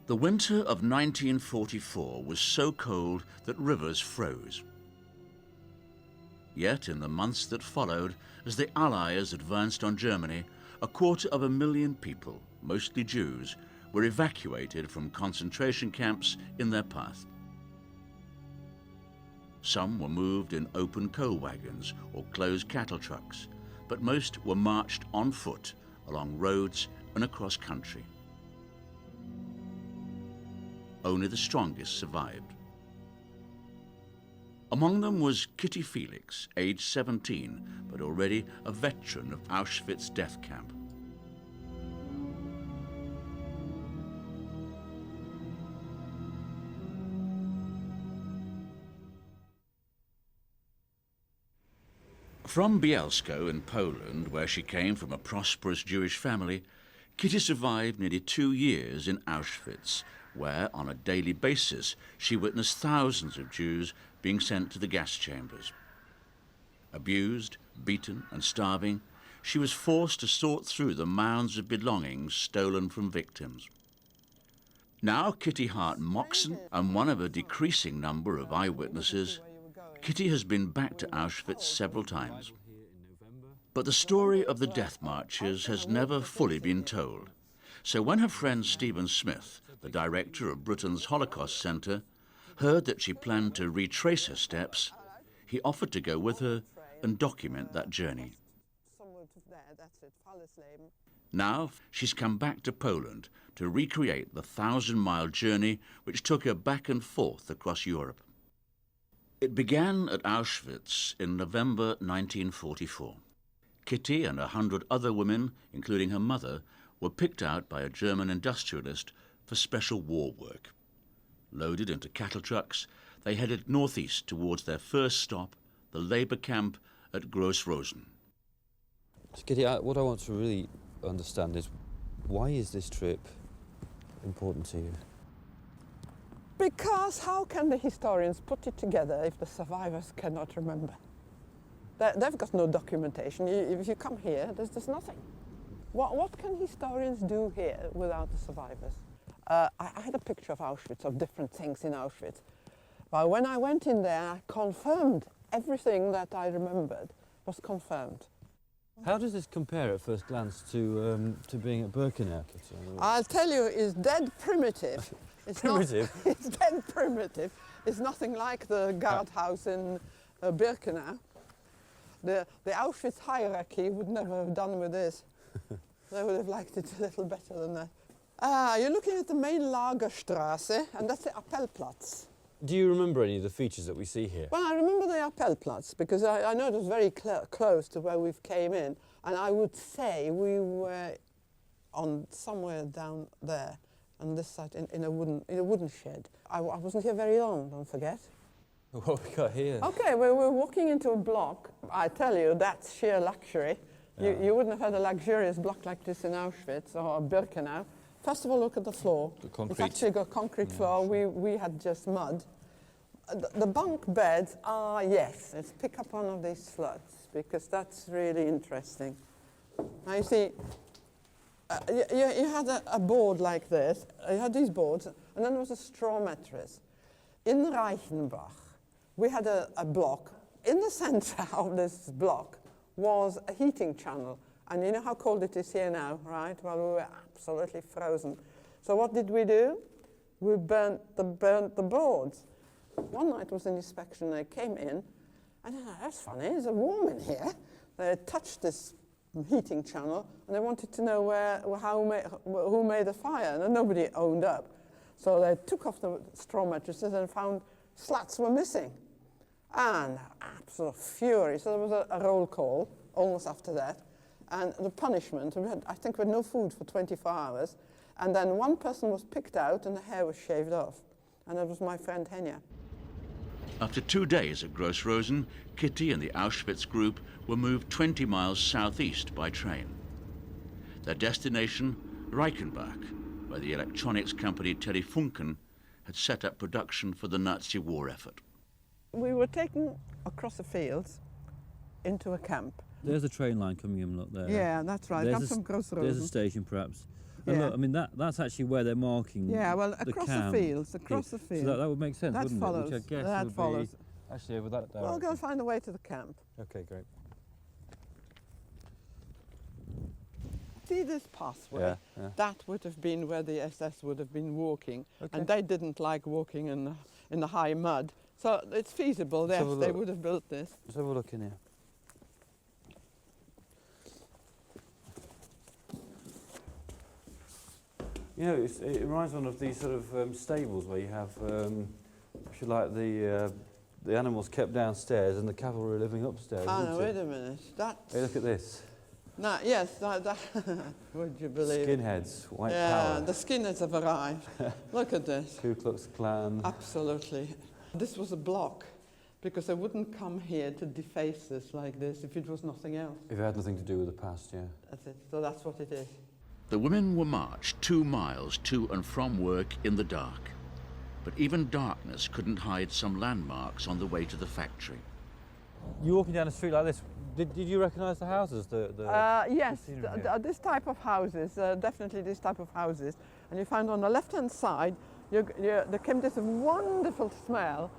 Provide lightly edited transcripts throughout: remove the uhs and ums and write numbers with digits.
The winter of 1944 was so cold that rivers froze. Yet in the months that followed, as the Allies advanced on Germany, 250,000 people, mostly Jews, were evacuated from concentration camps in their path. Some were moved in open coal wagons or closed cattle trucks, but most were marched on foot along roads and across country. Only the strongest survived. Among them was Kitty Felix, aged 17, but already a veteran of Auschwitz death camp. From Bielsko in Poland, where she came from a prosperous Jewish family, Kitty survived nearly 2 years in Auschwitz, where, on a daily basis, she witnessed thousands of Jews being sent to the gas chambers. Abused, beaten and starving, she was forced to sort through the mounds of belongings stolen from victims. Now Kitty Hart-Moxon and one of a decreasing number of eyewitnesses, Kitty has been back to Auschwitz several times. But the story of the death marches has never fully been told. So when her friend Stephen Smith, the director of Britain's Holocaust Centre, heard that she planned to retrace her steps, he offered to go with her and document that journey. Now she's come back to Poland to recreate the 1,000-mile journey which took her back and forth across Europe. It began at Auschwitz in November 1944. Kitty and 100 other women, including her mother, were picked out by a German industrialist for special war work. Loaded into cattle trucks, they headed northeast towards their first stop, the labour camp at Gross-Rosen. Kitty, what I want to really understand is, why is this trip important to you? Because how can the historians put it together if the survivors cannot remember? They've got no documentation. If you come here, there's nothing. What can historians do here without the survivors? I had a picture of Auschwitz, of different things in Auschwitz. But when I went in there, I confirmed everything that I remembered was confirmed. How does this compare at first glance to being at Birkenau, Kitty? I'll tell you, it's dead primitive. It's primitive? It's dead primitive. It's nothing like the guardhouse in Birkenau. The Auschwitz hierarchy would never have done with this. They would have liked it a little better than that. You're looking at the main Lagerstraße, and that's the Appellplatz. Do you remember any of the features that we see here? Well, I remember the Appellplatz, because I know it was very close to where we came in, and I would say we were on somewhere down there, on this side, in a wooden shed. I wasn't here very long, don't forget. What we got here? Okay, well, we're walking into a block. I tell you, that's sheer luxury. Yeah. You wouldn't have had a luxurious block like this in Auschwitz or Birkenau. First of all, look at the floor. The concrete. It's actually got concrete floor. We had just mud. The bunk beds are, yes, let's pick up one of these sluts, because that's really interesting. Now, you see, you had a board like this. You had these boards, and then there was a straw mattress. In Reichenbach, we had a block. In the center of this block was a heating channel. And you know how cold it is here now, right? Well, we were absolutely frozen. So what did we do? We burnt the boards. One night was an inspection. They came in, and I thought, that's funny, there's a warm in here. They had touched this heating channel, and they wanted to know who made the fire, and nobody owned up. So they took off the straw mattresses and found slats were missing. And absolute fury. So there was a roll call almost after that. And the punishment, I think we had no food for 24 hours. And then one person was picked out and the hair was shaved off. And that was my friend Henya. After 2 days at Gross-Rosen, Kitty and the Auschwitz group were moved 20 miles southeast by train. Their destination, Reichenbach, where the electronics company Telefunken had set up production for the Nazi war effort. We were taken across the fields into a camp. There's a train line coming in, look there. Yeah, that's right. Comes from Gross-Rosen. There's a station, perhaps. And Yeah. look, I mean, that's actually where they're marking Yeah, well, the across camp. the fields, across the field. So that would make sense, That wouldn't follows. it? Which I guess That would follows. be actually over that direction. We'll go find a way to the camp. Okay, great. See this pathway? Yeah, yeah. That would have been where the SS would have been walking, Okay. and they didn't like walking in the high mud. So it's feasible, Let's yes, have a they look. would have built this. Let's have a look in here. You know, it reminds one of these sort of stables where you have, if you like, the animals kept downstairs and the cavalry living upstairs. Ah, isn't no, it? wait a minute. That's... Hey, look at this. No, yes, that would you believe it? Skinheads, white Yeah, power. the skinheads have arrived. Look at this. Ku Klux Klan. Absolutely. This was a block, because they wouldn't come here to deface this like this if it was nothing else. If it had nothing to do with the past, yeah. That's it. So that's what it is. The women were marched 2 miles to and from work in the dark. But even darkness couldn't hide some landmarks on the way to the factory. You're walking down a street like this. Did you recognise the houses? Yes, scenery here? this type of houses, definitely this type of houses. And you find on the left-hand side, there came this wonderful smell,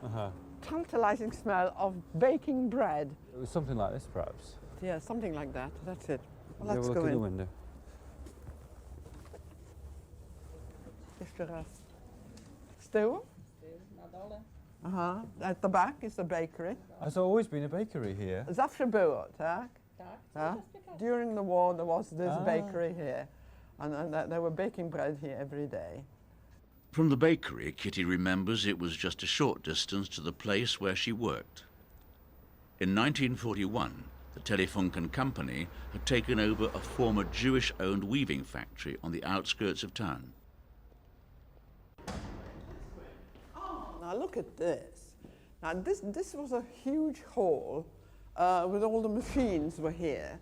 tantalizing smell of baking bread. It was something like this, perhaps. Yeah, something like that. That's it. Well, Have a let's look go in in. the window. Jeszcze raz. Z tyłu? At the back is the bakery. There's always been a bakery here. Zawsze było, tak? Tak. During the war, there was this bakery here, and they were baking bread here every day. From the bakery, Kitty remembers it was just a short distance to the place where she worked. In 1941, the Telefunken Company had taken over a former Jewish-owned weaving factory on the outskirts of town. Now look at this. Now this was a huge hall with all the machines were here.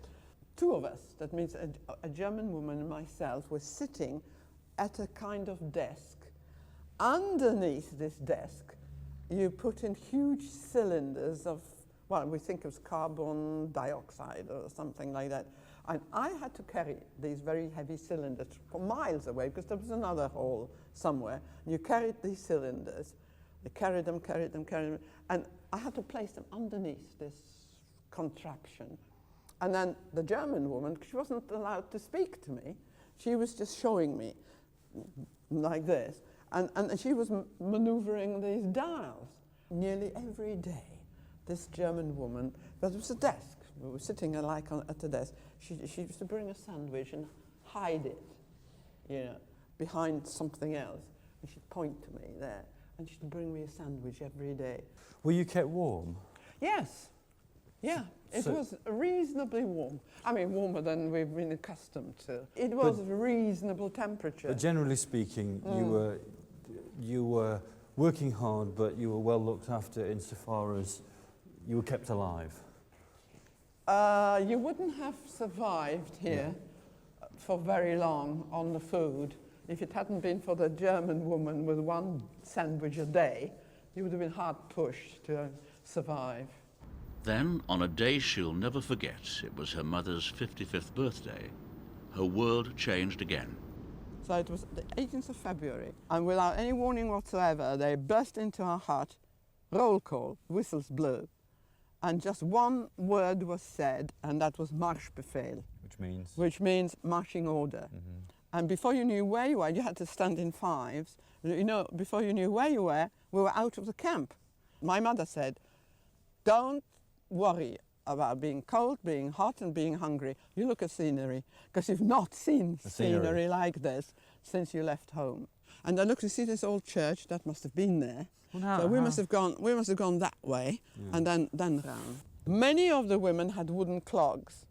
2 of us, that means a German woman and myself, were sitting at a kind of desk. Underneath this desk, you put in huge cylinders of, well, we think it was carbon dioxide or something like that. And I had to carry these very heavy cylinders for miles away because there was another hall somewhere. And you carried these cylinders. They carried them, and I had to place them underneath this contraption. And then the German woman, she wasn't allowed to speak to me. She was just showing me like this. And she was maneuvering these dials. Nearly every day, this German woman, but it was a desk. We were sitting at the desk. She used to bring a sandwich and hide it, behind something else. And she'd point to me there. And she'd bring me a sandwich every day. Were you kept warm? Yes. Yeah, it was reasonably warm. I mean, warmer than we've been accustomed to. It was reasonable temperature. But generally speaking, you were working hard, but you were well looked after insofar as you were kept alive. You wouldn't have survived here for very long on the food. If it hadn't been for the German woman with 1 sandwich a day, you would have been hard pushed to survive. Then, on a day she'll never forget, it was her mother's 55th birthday, her world changed again. So it was the 18th of February, and without any warning whatsoever, they burst into our hut, roll call, whistles blew, and just 1 word was said, and that was Marschbefehl. Which means marching order. Mm-hmm. And before you knew where you were, you had to stand in 5s. Before you knew where you were, we were out of the camp. My mother said, don't worry about being cold, being hot, and being hungry. You look at scenery, because you've not seen scenery like this since you left home. And I looked to see this old church, that must have been there. So we must have gone that way, and then round. Many of the women had wooden clogs,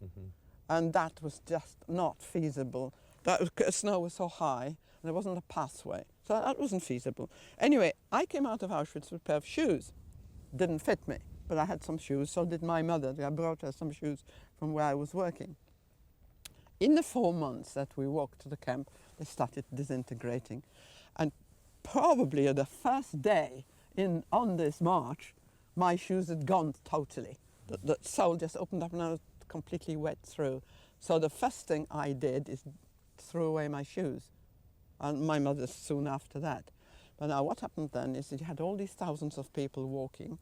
and that was just not feasible. The snow was so high, and there wasn't a pathway, so that wasn't feasible. Anyway, I came out of Auschwitz with a pair of shoes. Didn't fit me, but I had some shoes, so did my mother. I brought her some shoes from where I was working. In the 4 months that we walked to the camp, they started disintegrating. And probably at the first day on this march, my shoes had gone totally. The sole just opened up and I was completely wet through. So the first thing I did is threw away my shoes. And my mother soon after that. But now what happened then is that you had all these thousands of people walking.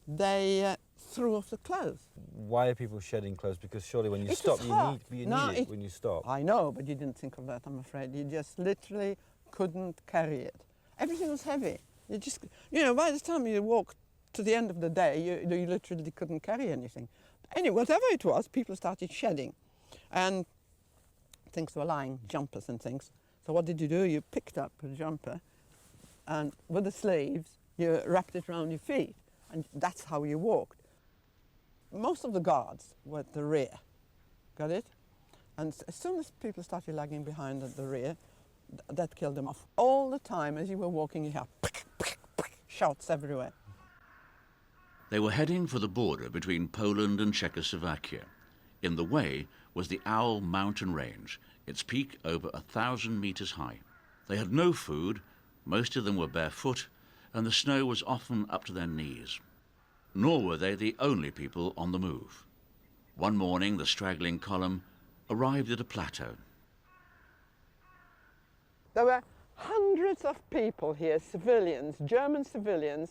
They threw off the clothes. Why are people shedding clothes? Because surely when you It stop, was you hot. need No, it when you stop. I know, but you didn't think of that, I'm afraid. You just literally couldn't carry it. Everything was heavy. You just, by the time you walked to the end of the day, you literally couldn't carry anything. Anyway, whatever it was, people started shedding. And things were lying, jumpers and things. So what did you do? You picked up a jumper and with the sleeves, you wrapped it around your feet. And that's how you walked. Most of the guards were at the rear. Got it? And as soon as people started lagging behind at the rear, that killed them off. All the time as you were walking, you heard shouts everywhere. They were heading for the border between Poland and Czechoslovakia. In the way was the Owl mountain range, its peak over 1,000 meters high. They had no food, most of them were barefoot, and the snow was often up to their knees. Nor were they the only people on the move. One morning, the straggling column arrived at a plateau. There were hundreds of people here, civilians, German civilians,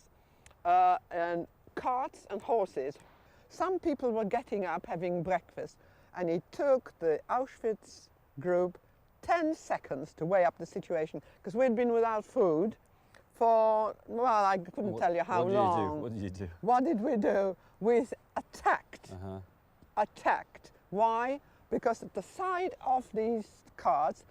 and carts and horses. Some people were getting up, having breakfast, and it took the Auschwitz group 10 seconds to weigh up the situation, because we'd been without food for, well, I couldn't tell you how long. What did you do? What did we do? We attacked. Attacked. Why? Because at the side of these carts,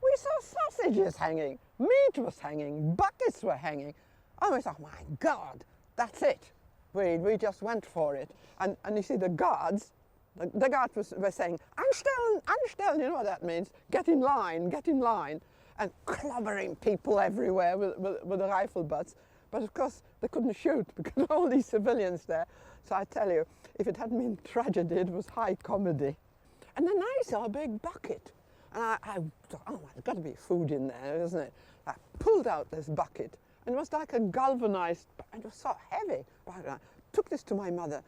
we saw sausages hanging, meat was hanging, buckets were hanging. And we thought, my God, that's it. We just went for it. And you see the guards, the guards were saying, anstellen, anstellen, you know what that means? Get in line, get in line. And clobbering people everywhere with the rifle butts. But of course, they couldn't shoot because of all these civilians there. So I tell you, if it hadn't been tragedy, it was high comedy. And then I saw a big bucket. And I thought, oh, there's got to be food in there, isn't it? I pulled out this bucket. And it was like a galvanized, and it was so heavy. I took this to my mother.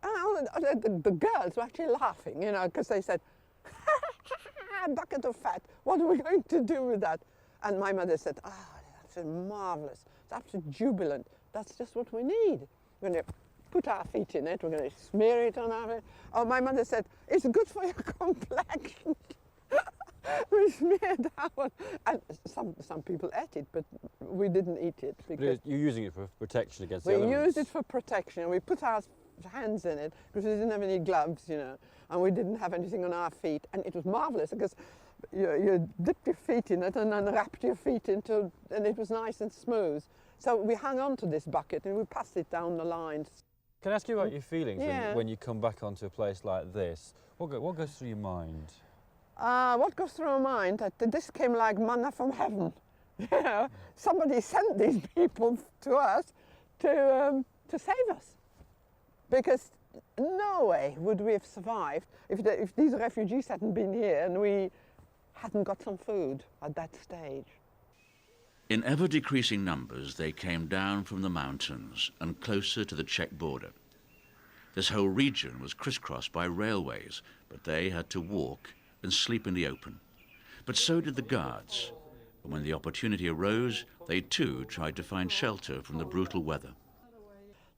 And the girls were actually laughing, because they said, a bucket of fat, what are we going to do with that? And my mother said, that's marvelous, it's absolutely jubilant, that's just what we need. We're going to put our feet in it, we're going to smear it on our feet. Oh, my mother said, it's good for your complexion. We smeared that one. And some people ate it, but we didn't eat it. Because But you're using it for protection against the we elements. used it for protection. We put our hands in it because we didn't have any gloves, and we didn't have anything on our feet. And it was marvelous because you dipped your feet in it and then wrapped your feet into, and it was nice and smooth. So we hung on to this bucket and we passed it down the line. Can I ask you about your feelings Yeah. when you come back onto a place like this? What goes through your mind? What goes through our mind, that this came like manna from heaven. Somebody sent these people to us to save us. Because no way would we have survived if these refugees hadn't been here and we hadn't got some food at that stage. In ever-decreasing numbers, they came down from the mountains and closer to the Czech border. This whole region was crisscrossed by railways, but they had to walk and sleep in the open. But so did the guards, and when the opportunity arose, they too tried to find shelter from the brutal weather.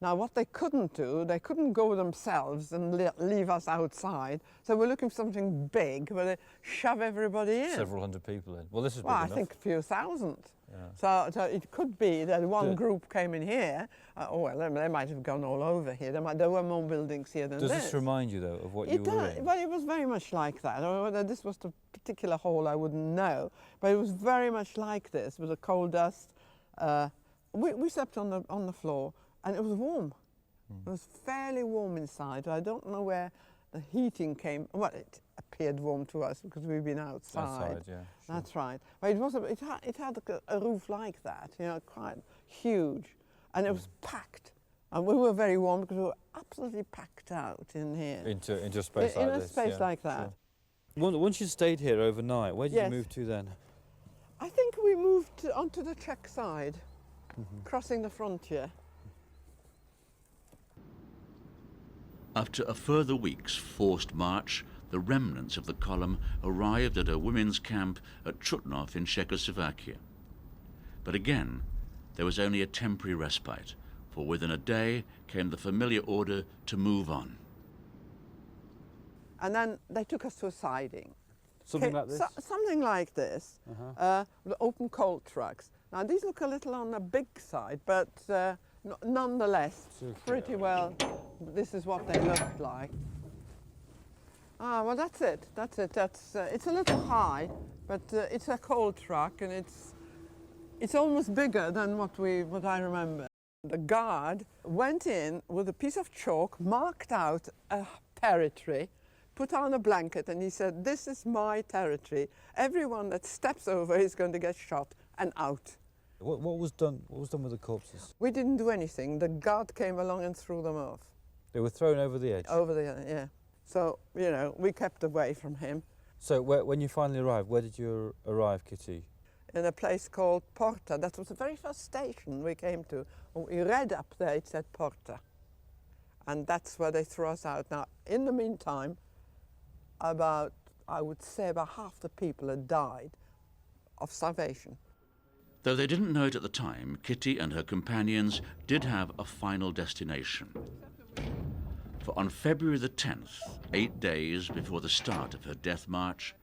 Now what they couldn't do, they couldn't go themselves and leave us outside, so we're looking for something big where they shove everybody in. Several hundred people in. Well, this is big Well, enough. I think a few thousand. Yeah. So it could be that one group came in here. They might have gone all over here. There were more buildings here than Does this. this remind you, though, of what you were in? Well, it was very much like that. Whether this was the particular hall, I wouldn't know. But it was very much like this, with the coal dust. We slept on the floor, and it was warm. It was fairly warm inside. I don't know where the heating came. Well, it appeared warm to us because we've been outside. Outside, yeah. Sure. That's right. But it had a roof like that, quite huge, and it was packed. And we were very warm because we were absolutely packed out in here. Into a space like in this. a space yeah, like that. Sure. Once you stayed here overnight, where did Yes. you move to then? I think we moved onto the Czech side, crossing the frontier. After a further week's forced march, the remnants of the column arrived at a women's camp at Trutnov in Czechoslovakia. But again, there was only a temporary respite, for within a day came the familiar order to move on. And then they took us to a siding. Something like this? Something like this, with open coal trucks. Now these look a little on the big side, but nonetheless, pretty well, this is what they looked like. Ah, well that's it, it's a little high, but it's a coal truck and it's almost bigger than what I remember. The guard went in with a piece of chalk, marked out a territory, put on a blanket, and he said, "This is my territory. Everyone that steps over is going to get shot and out." What was done? What was done with the corpses? We didn't do anything. The guard came along and threw them off. They were thrown over the edge? Over the yeah. So, you know, we kept away from him. So when you finally arrived, where did you arrive, Kitty? In a place called Porta. That was the very first station we came to. We read up there, it said Porta. And that's where they threw us out. Now, in the meantime, I would say about half the people had died of starvation. Though they didn't know it at the time, Kitty and her companions did have a final destination. For on February the 10th, 8 days before the start of her death march,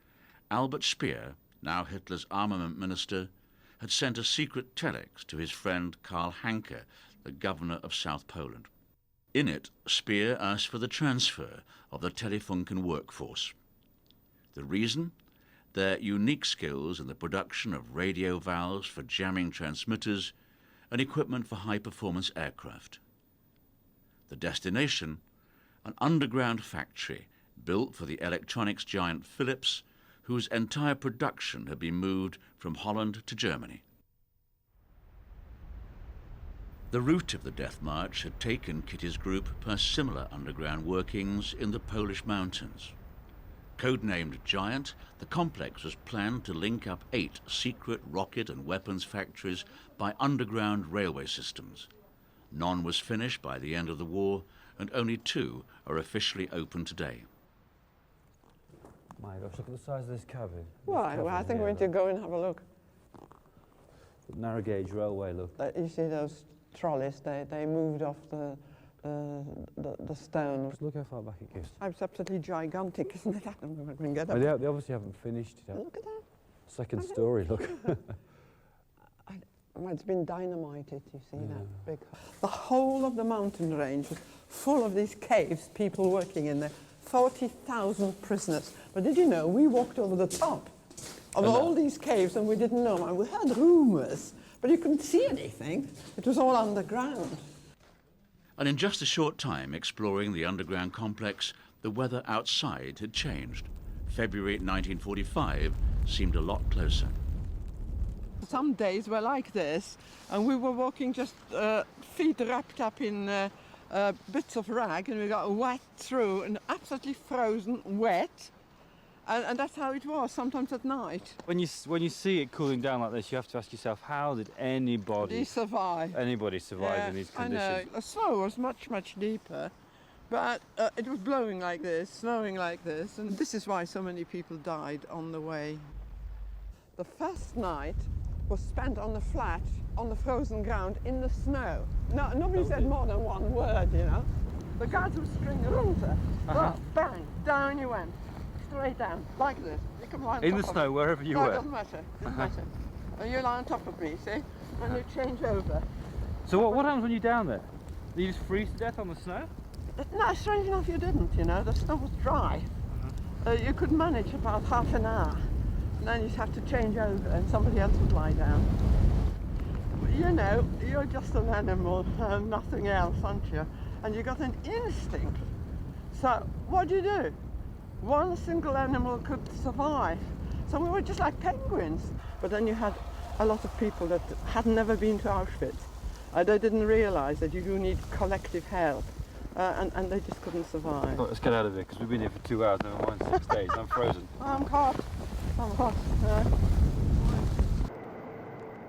Albert Speer, now Hitler's armament minister, had sent a secret telex to his friend Karl Hanke, the governor of South Poland. In it, Speer asked for the transfer of the Telefunken workforce. The reason? Their unique skills in the production of radio valves for jamming transmitters and equipment for high-performance aircraft. The destination? An underground factory built for the electronics giant Philips, whose entire production had been moved from Holland to Germany. The route of the death march had taken Kitty's group past similar underground workings in the Polish mountains. Codenamed Giant, the complex was planned to link up 8 secret rocket and weapons factories by underground railway systems. None was finished by the end of the war, and only 2 are officially open today. My gosh, look at the size of this cabin. Why? Well, I think we need to go and have a look. Narrow gauge railway, look. You see those trolleys, they moved off the stone. Just look how far back it goes. It's absolutely gigantic, isn't it? I don't know if we can get up. Oh, they obviously haven't finished it. Look at that. Second story, look. Well, it's been dynamited, you see that big. The whole of the mountain range was full of these caves, people working in there, 40,000 prisoners. But did you know, we walked over the top of all these caves and we didn't know. And we heard rumours, but you couldn't see anything. It was all underground. And in just a short time exploring the underground complex, the weather outside had changed. February 1945 seemed a lot closer. Some days were like this, and we were walking just feet wrapped up in bits of rag, and we got wet through and absolutely frozen, wet. And that's how it was, sometimes at night. When you see it cooling down like this, you have to ask yourself, how did anybody survive in these conditions? I know. The snow was much, much deeper, but it was blowing like this, snowing like this, and this is why so many people died on the way. The first night was spent on the flat, on the frozen ground, in the snow. No, nobody said more than one word, you know. The guards would string runter, bang, down you went. Straight down, like this. You come lie on in top the snow, of wherever you no, were? It doesn't matter, doesn't matter. And you lie on top of me, see? And you change over. So what happens when you're down there? Do you just freeze to death on the snow? No, strange enough you didn't, you know. The snow was dry. You could manage about half an hour. And then you'd have to change over and somebody else would lie down. You know, you're just an animal and nothing else, aren't you? And you got an instinct. So what do? One single animal could survive. So we were just like penguins. But then you had a lot of people that had never been to Auschwitz. They didn't realize that you do need collective help. And they just couldn't survive. Oh, let's get out of here, because we've been here for 2 hours, never mind 6 days. I'm frozen. I'm hot.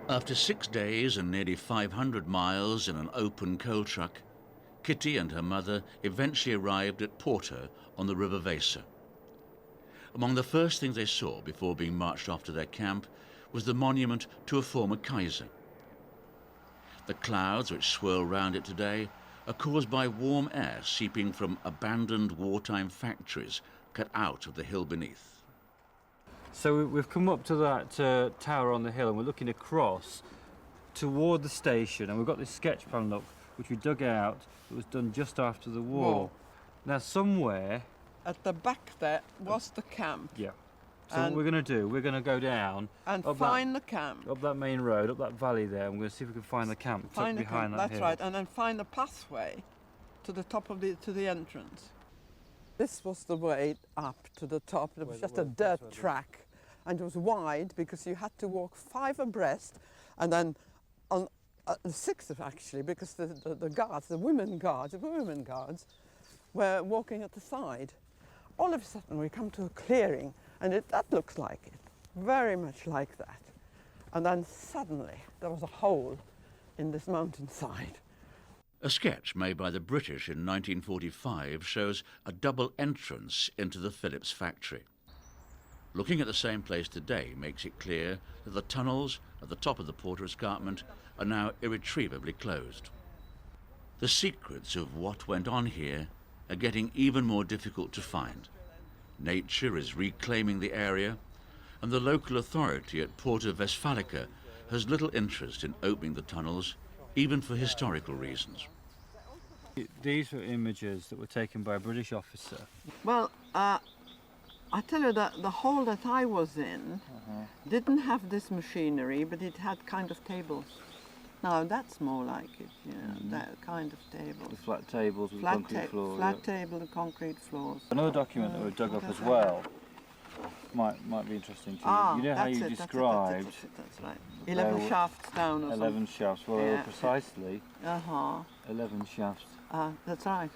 After 6 days and nearly 500 miles in an open coal truck, Kitty and her mother eventually arrived at Porta on the River Weser. Among the first things they saw before being marched off to their camp was the monument to a former Kaiser. The clouds which swirl round it today are caused by warm air seeping from abandoned wartime factories cut out of the hill beneath. So we've come up to that tower on the hill, and we're looking across toward the station, and we've got this sketch plan, look, which we dug out. It was done just after the war. Now somewhere... At the back there was the camp. Yeah. So what we're going to do, we're going to go down... And find the camp. Up that main road, up that valley there, and we're going to see if we can find the camp tucked behind that hill. That's right, and then find a pathway to the top of the entrance. This was the way up to the top. It was just a dirt track, and it was wide because you had to walk 5 abreast, and then on 6 actually, because the guards, the women guards, were walking at the side. All of a sudden we come to a clearing, and that looks like it, very much like that. And then suddenly there was a hole in this mountainside. A sketch made by the British in 1945 shows a double entrance into the Phillips factory. Looking at the same place today makes it clear that the tunnels at the top of the Porter Escarpment are now irretrievably closed. The secrets of what went on here are getting even more difficult to find. Nature is reclaiming the area, and the local authority at Porta Westfalica has little interest in opening the tunnels, even for historical reasons. These were images that were taken by a British officer. Well, I tell you that the hole that I was in didn't have this machinery, but it had kind of tables. Now that's more like it, you know, that kind of table. The flat tables with concrete floors. Flat table and concrete floors. Another document that we dug up as well might be interesting to you. You know how you described... That's right. 11 shafts down or 11 shafts. Well, yeah. Precisely 11 shafts. That's right.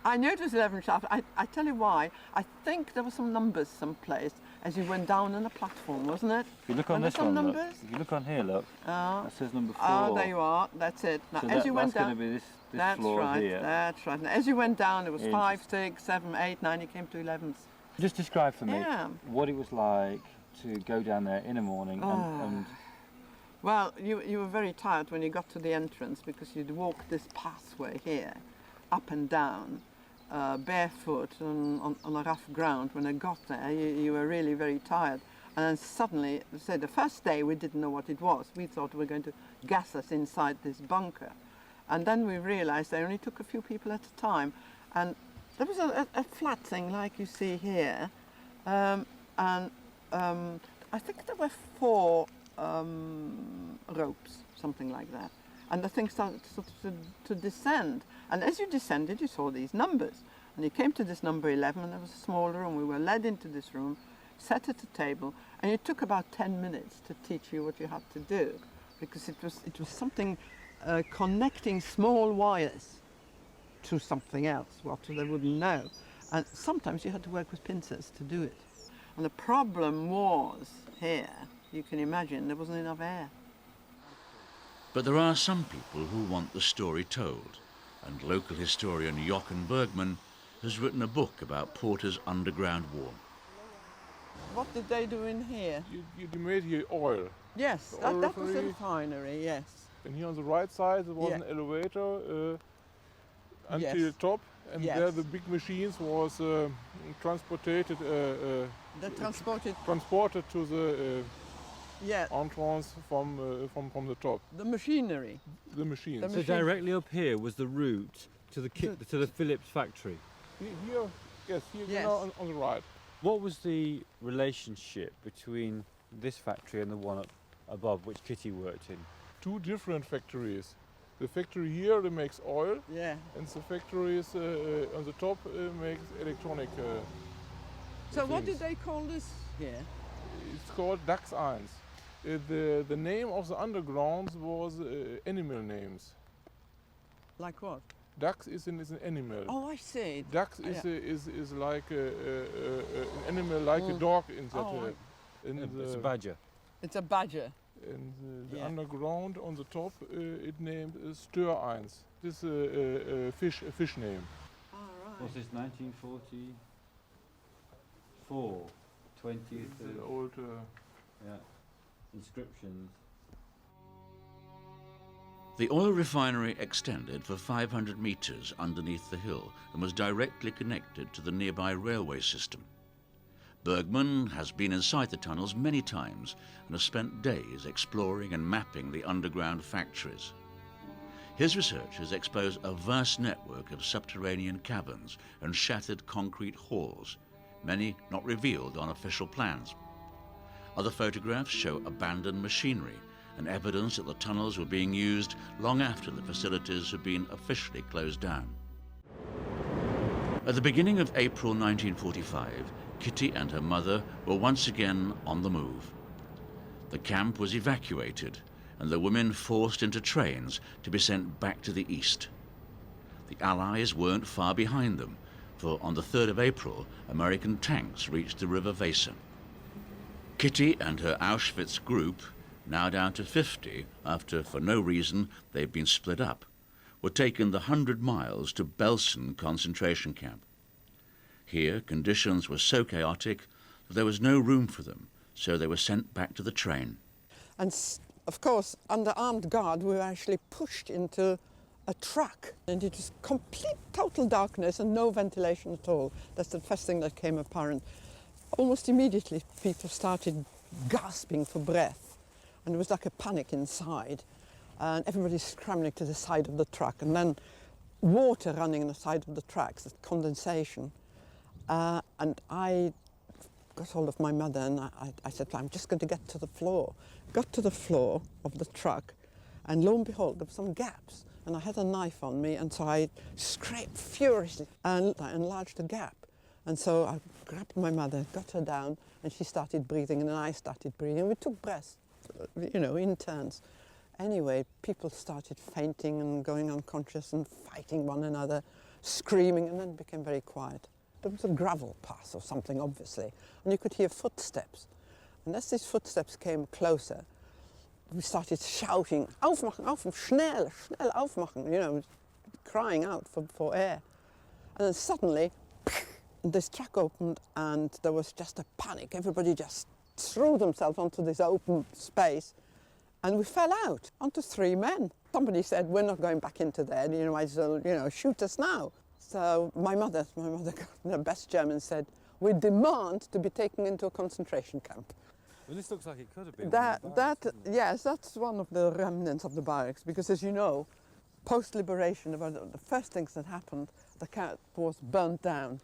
I knew it was 11 shafts. I tell you why. I think there were some numbers someplace as you went down on the platform, wasn't it? If you look on this one, look. If you look on here, look. That says number 4. Oh, there you are. That's it. Now, so as you went down, that's going to be this that's floor right, here. That's right. Now, as you went down, it was 5, 6, 7, 8, 9. You came to 11s. Just describe for me what it was like to go down there in the morning and Well, you were very tired when you got to the entrance because you'd walk this pathway here, up and down, barefoot on a rough ground. When I got there, you were really very tired. And then suddenly, say the first day we didn't know what it was. We thought we were going to gas us inside this bunker. And then we realized they only took a few people at a time. And there was a flat thing like you see here. I think there were 4 ropes, something like that. And the thing started to descend. And as you descended, you saw these numbers. And you came to this number 11, and there was a small room. We were led into this room, sat at a table, and it took about 10 minutes to teach you what you had to do, because it was something connecting small wires to something else, what they wouldn't know. And sometimes you had to work with pincers to do it. And the problem was here, you can imagine, there wasn't enough air. But there are some people who want the story told, and local historian Jochen Bergman has written a book about Porter's underground war. What did they do in here? You made here oil. Yes, that was a refinery, yes. And here on the right side there was an elevator until the top, and there the big machines was transported to the entrance from the top. The machinery. The machines. So directly up here was the route to the Phillips factory. Here on the right. What was the relationship between this factory and the one up above, which Kitty worked in? 2 different factories. The factory here makes oil, and the factories on the top makes electronic So what did they call this here? It's called Dax 1. The name of the underground was animal names. Like what? Dax is an animal. Oh, I see. Dax is like an animal, like a dog in that. It's a badger. It's a badger. And the underground on the top, it named Stör 1. This is a fish name. All right. Was this 1940? 1944, 20th The of, old yeah, inscriptions. The oil refinery extended for 500 metres underneath the hill and was directly connected to the nearby railway system. Bergman has been inside the tunnels many times and has spent days exploring and mapping the underground factories. His research has exposed a vast network of subterranean caverns and shattered concrete halls, many not revealed on official plans. Other photographs show abandoned machinery and evidence that the tunnels were being used long after the facilities had been officially closed down. At the beginning of April 1945, Kitty and her mother were once again on the move. The camp was evacuated and the women forced into trains to be sent back to the east. The Allies weren't far behind them, for on the 3rd of April, American tanks reached the River Weser. Kitty and her Auschwitz group, now down to 50 after, for no reason, they've been split up, were taken the 100 miles to Belsen concentration camp. Here, conditions were so chaotic that there was no room for them, so they were sent back to the train. And of course, under armed guard, we were actually pushed into a truck, and it was complete, total darkness and no ventilation at all. That's the first thing that came apparent. Almost immediately, people started gasping for breath, and there was like a panic inside, and everybody scrambling to the side of the truck, and then water running on the side of the tracks, the condensation. And I got hold of my mother and I said, I'm just going to get to the floor. Got to the floor of the truck, and lo and behold, there were some gaps. And I had a knife on me, and so I scraped furiously and I enlarged the gap. And so I grabbed my mother, got her down, and she started breathing, and then I started breathing. And we took breaths, you know, in turns. Anyway, people started fainting and going unconscious and fighting one another, screaming, and then it became very quiet. There was a gravel path or something, obviously, and you could hear footsteps. And as these footsteps came closer, we started shouting, "Aufmachen, aufmachen, schnell, schnell aufmachen," you know, crying out for air. And then suddenly, this truck opened and there was just a panic. Everybody just threw themselves onto this open space, and we fell out onto 3 men. Somebody said, "We're not going back into there, you know, might as well, you know, shoot us now." So my mother, in the best German, said, "We demand to be taken into a concentration camp." Well, this looks like it could have been Yes, that's one of the remnants of the barracks, because as you know, post-liberation, the first things that happened, the camp was burnt down.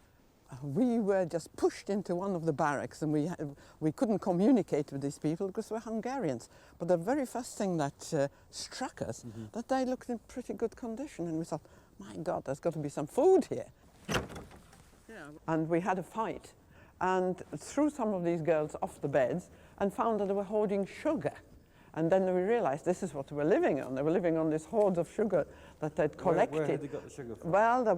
We were just pushed into one of the barracks, and we couldn't communicate with these people because we're Hungarians. But the very first thing that struck us, that they looked in pretty good condition, and we thought, my God, there's got to be some food here. Yeah. And we had a fight, and threw some of these girls off the beds and found that they were hoarding sugar. And then we realized this is what they were living on. They were living on this hoard of sugar that they'd collected. Where had they got the sugar from? Well, there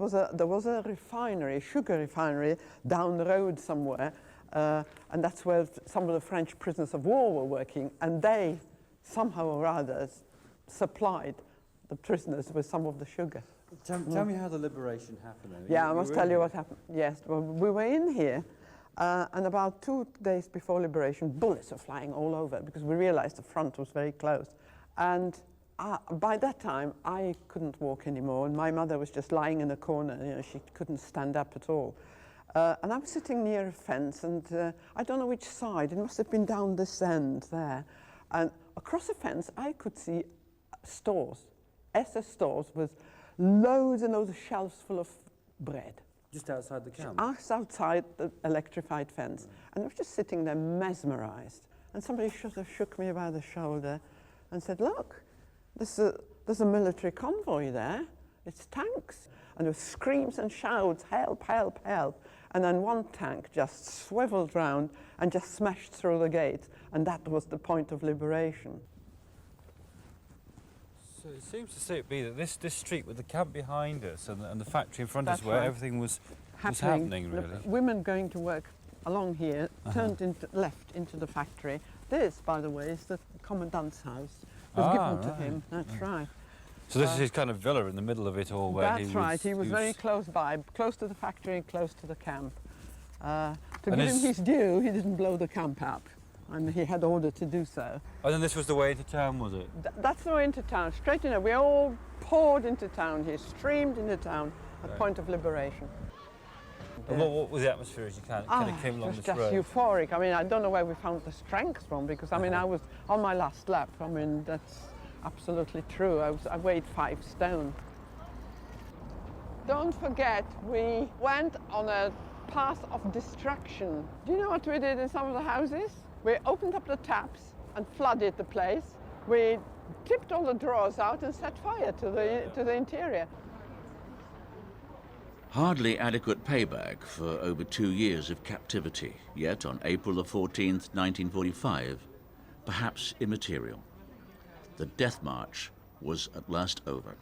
was a refinery, sugar refinery, down the road somewhere, and that's where some of the French prisoners of war were working, and they, somehow or other, supplied the prisoners with some of the sugar. Tell me how the liberation happened then. Yeah, I must tell you what happened. Yes, well, we were in here, and about 2 days before liberation, bullets were flying all over because we realized the front was very close. And by that time, I couldn't walk anymore, and my mother was just lying in a corner. You know, she couldn't stand up at all. And I was sitting near a fence, and I don't know which side. It must have been down this end there. And across the fence, I could see stores, SS stores with loads and loads of shelves full of bread. Just outside the camp? Us outside the electrified fence. And I was just sitting there mesmerized. And somebody shook me by the shoulder and said, "Look, there's a military convoy there. It's tanks." And there were screams and shouts, "Help, help, help." And then one tank just swiveled round and just smashed through the gate. And that was the point of liberation. So it seems to be that this street with the camp behind us and the factory in front of us, That's where right. everything was happening really. The women going to work along here turned left into the factory. This, by the way, is the commandant's house. It was given to him. That's right. So this is his kind of villa in the middle of it all, where That's right. He was very close by, close to the factory and close to the camp. To And give him is- his due, he didn't blow the camp up, and he had ordered to do so. And then this was the way into town, was it? That's the way into town, straight in. We all poured into town here, streamed into town at Right. point of liberation. And what was the atmosphere as you kind of came along it was this just road? euphoric. I mean, I don't know where we found the strength from, because I mean, I was on my last lap. I mean, that's absolutely true. I weighed 5 stone. Don't forget, we went on a path of destruction. Do you know what we did in some of the houses? We opened up the taps and flooded the place. We tipped all the drawers out and set fire to the interior. Hardly adequate payback for over 2 years of captivity, yet on April the 14th, 1945, perhaps immaterial. The death march was at last over.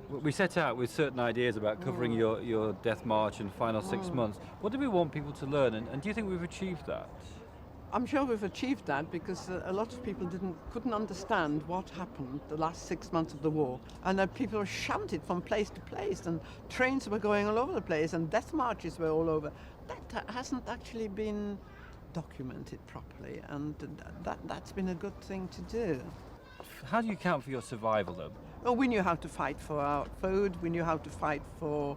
We set out with certain ideas about covering your death march and final 6 months. What do we want people to learn, and do you think we've achieved that? I'm sure we've achieved that, because a lot of people couldn't understand what happened the last 6 months of the war, and people were shunted from place to place, and trains were going all over the place, and death marches were all over. That hasn't actually been documented properly, and that's been a good thing to do. How do you account for your survival, though? Well, we knew how to fight for our food, we knew how to fight for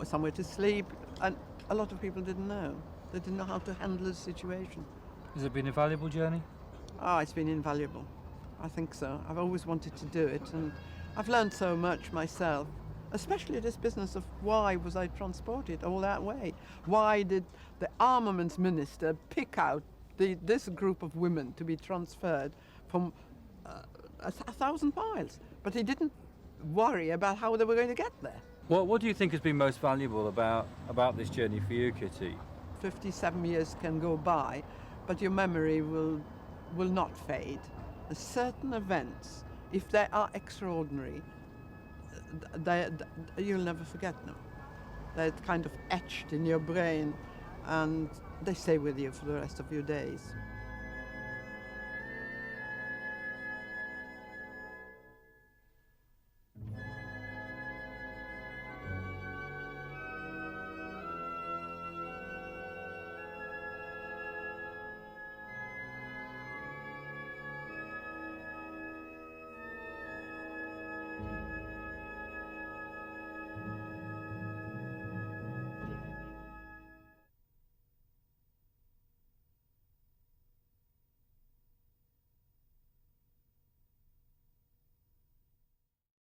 somewhere to sleep, and a lot of people didn't know. They didn't know how to handle the situation. Has it been a valuable journey? Oh, it's been invaluable. I think so. I've always wanted to do it, and I've learned so much myself, especially this business of why was I transported all that way? Why did the armaments minister pick out this group of women to be transferred from 1,000 miles? But he didn't worry about how they were going to get there. What do you think has been most valuable about this journey for you, Kitty? 57 years can go by, but your memory will not fade. Certain events, if they are extraordinary, you'll never forget them. They're kind of etched in your brain, and they stay with you for the rest of your days.